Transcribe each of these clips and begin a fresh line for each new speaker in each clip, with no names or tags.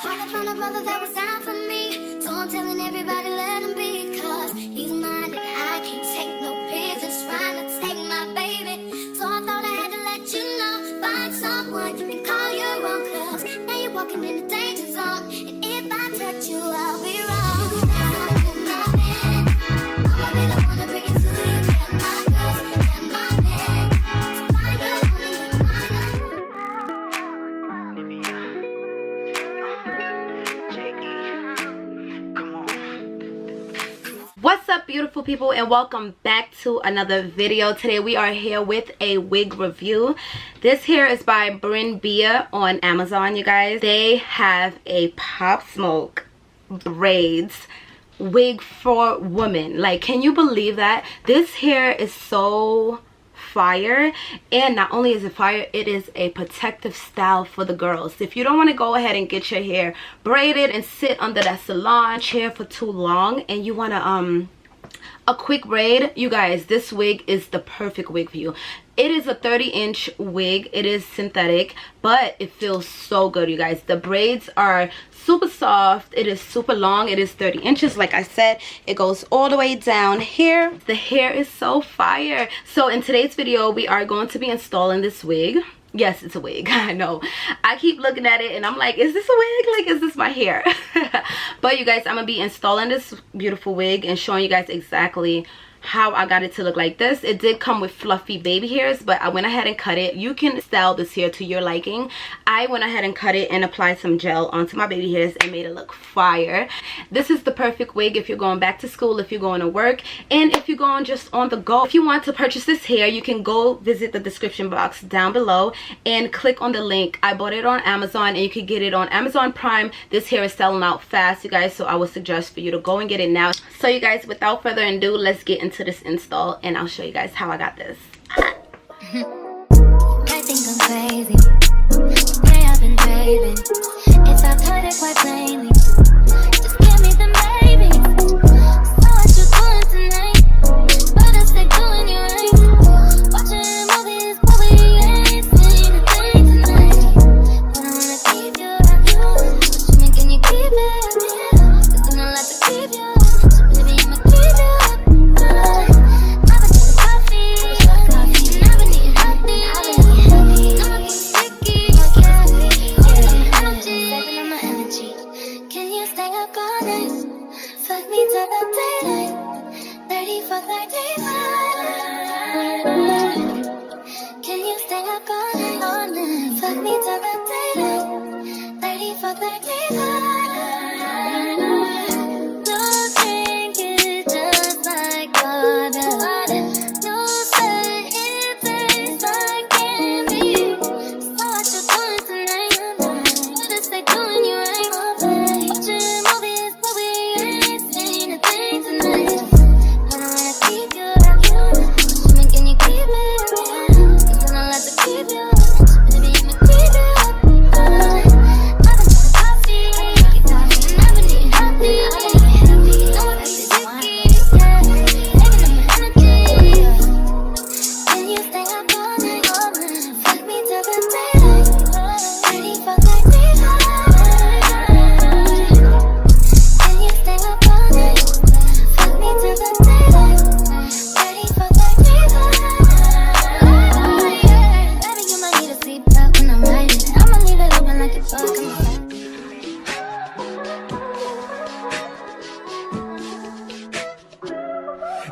Hard to find a brother that was down for me, so I'm telling everybody let him be, cause he's mine and I can't take no business trying to take my baby. So I thought I had to let you know, find someone you can call your own, cause now you're walking in the danger zone, and if I touch you I'll be wrong.
What's up, beautiful people, and welcome back to another video. Today we are here with a wig review. This here is by Brinbea on Amazon, you guys. They have a Pop Smoke braids wig for women. Like, can you believe that? This hair is so fire, and not only is it fire, it is a protective style for the girls. If you don't want to go ahead and get your hair braided and sit under that salon chair for too long, and you want to a quick braid, you guys, this wig is the perfect wig for you. It is a 30-inch wig. It is synthetic, but it feels so good, you guys. The braids are super soft. It is super long. It is 30 inches. Like I said, it goes all the way down here. The hair is so fire. So in today's video, we are going to be installing this wig. Yes, it's a wig. I know. I keep looking at it and I'm like, is this a wig? Like, is this my hair? But you guys, I'm gonna be installing this beautiful wig and showing you guys exactly how I got it to look like this. It did come with fluffy baby hairs, but I went ahead and cut it. You can style this hair to your liking. I went ahead and cut it and applied some gel onto my baby hairs and made it look fire. This is the perfect wig if you're going back to school, if you're going to work, and if you're going just on the go. If you want to purchase this hair, you can go visit the description box down below and click on the link. I bought it on Amazon, and you can get it on Amazon Prime. This hair is selling out fast, you guys, so I would suggest for you to go and get it now. So you guys, without further ado, let's get into this install and I'll show you guys how I got this.
I think I'm crazy. Way I've been craving. If I put it quite plainly, just give me them babies. So what you doing tonight? What is they doing you right? Watching movies, but we ain't seen a thing tonight. But I wanna keep you up, you. What you mean, can you keep it up, yeah? Cause I'm not like to keep you up. So baby, I'ma keep you up.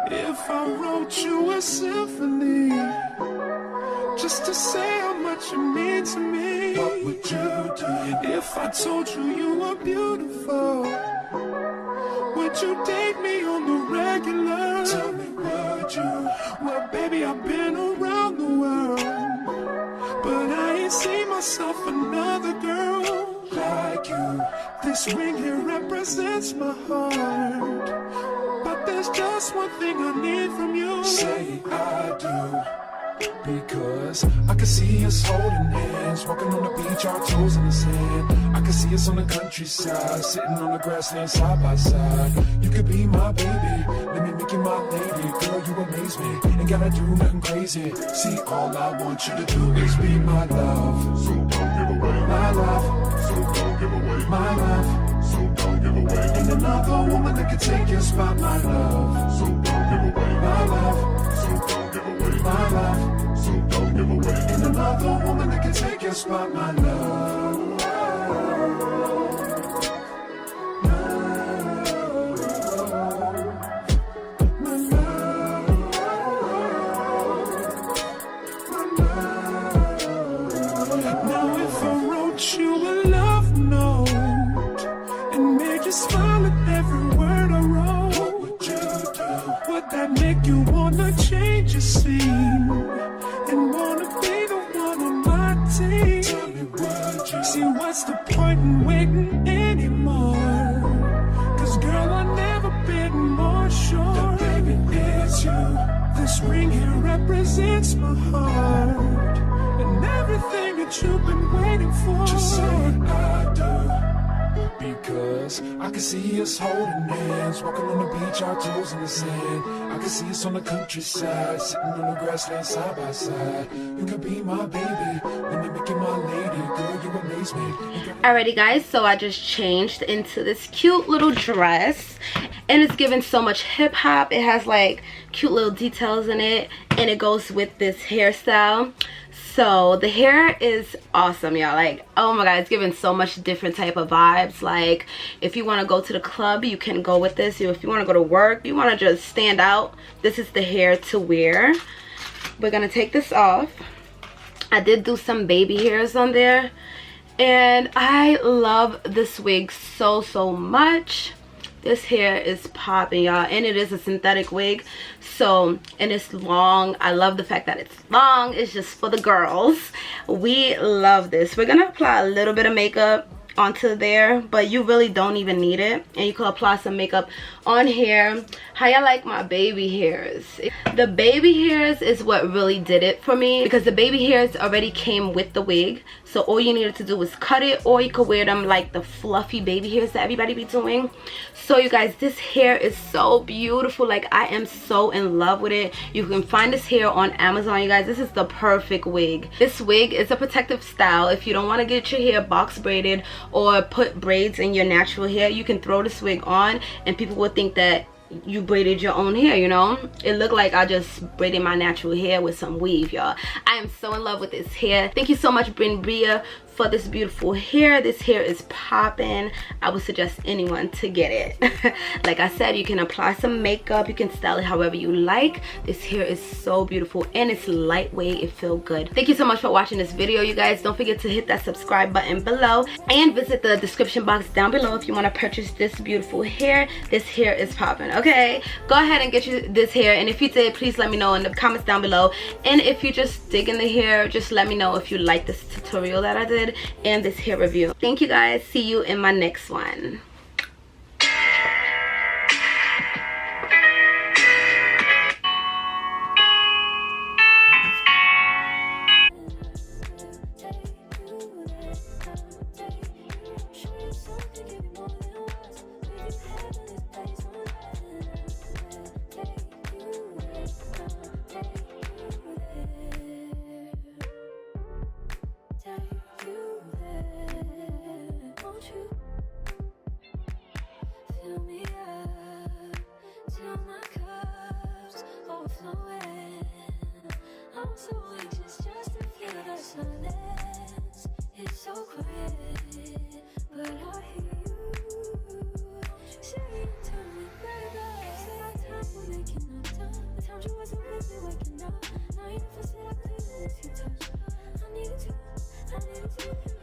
If I wrote you a symphony just to say how much you mean to me, what would you do? If I told you you were beautiful, would you date me on the regular? Tell me, would you? Well, baby, I've been around the world, but I ain't seen myself another girl like you. This ring here represents my heart, but there's just one thing I need from you. Say I do. Because I can see us holding hands, walking on the beach, our toes in the sand. I can see us on the countryside, sitting on the grassland side by side. You could be my baby, let me make you my lady. Girl, you amaze me, ain't gotta do nothing crazy. See, all I want you to do is be my love. So don't give away my love. So don't give away my love. So don't give away. Ain't another woman that can take your spot, my love. So don't give away, my love. So don't give away, my love. So don't give away. Ain't another woman that can take your spot, my love. Smile at every word I wrote. What would you do? Would that make you wanna change your scene and wanna be the one on my team? Tell me, would you? See, what's the point in waiting anymore? Cause girl, I've never been more sure that baby it's you. This ring here represents my heart and everything that you've been waiting for. Just say I do. Because I can see us holding hands, walking on the beach, our toes in the sand. I can see us on the countryside, sitting on the grassland side by side. You could be my baby, let me make you my lady. Girl, you amaze me.
Alrighty guys, so I just changed into this cute little dress. And it's giving so much hip-hop. It has like cute little details in it. And it goes with this hairstyle. So the hair is awesome, y'all. Like, oh my god, it's giving so much different type of vibes. Like, if you want to go to the club, you can go with this. If you want to go to work, you want to just stand out, this is the hair to wear. We're gonna take this off. I did do some baby hairs on there, and I love this wig so much. This hair is popping, y'all, and it is a synthetic wig. So, and it's long. I love the fact that it's long. It's just for the girls. We love this. We're gonna apply a little bit of makeup onto there, but you really don't even need it, and you can apply some makeup on here. How y'all like my baby hairs? The baby hairs is what really did it for me, because the baby hairs already came with the wig, so all you needed to do was cut it, or you could wear them like the fluffy baby hairs that everybody be doing. So you guys, this hair is so beautiful. Like, I am so in love with it. You can find this hair on Amazon, you guys. This is the perfect wig. This wig is a protective style. If you don't want to get your hair box braided or put braids in your natural hair, you can throw this wig on and people will think that you braided your own hair, you know. It looked like I just braided my natural hair with some weave, y'all. I am so in love with this hair. Thank you so much, Brinbea, for this beautiful hair. This hair is popping. I would suggest anyone to get it. Like I said, you can apply some makeup, you can style it however you like. This hair is so beautiful and it's lightweight. It feels good. Thank you so much for watching this video, you guys. Don't forget to hit that subscribe button below and visit the description box down below if you want to purchase this beautiful hair. This hair is popping. Okay, go ahead and get you this hair, and if you did, please let me know in the comments down below. And if you just digging the hair, just let me know if you like this tutorial that I did and this hair review. Thank you guys. See you in my next one.
I'm so anxious just to feel the silence. It's so quiet, but I hear you. Say it to me, baby. Say our time, we're making up time. The time you wasn't with me waking up. Now you never said I couldn't if you touch. I needed to.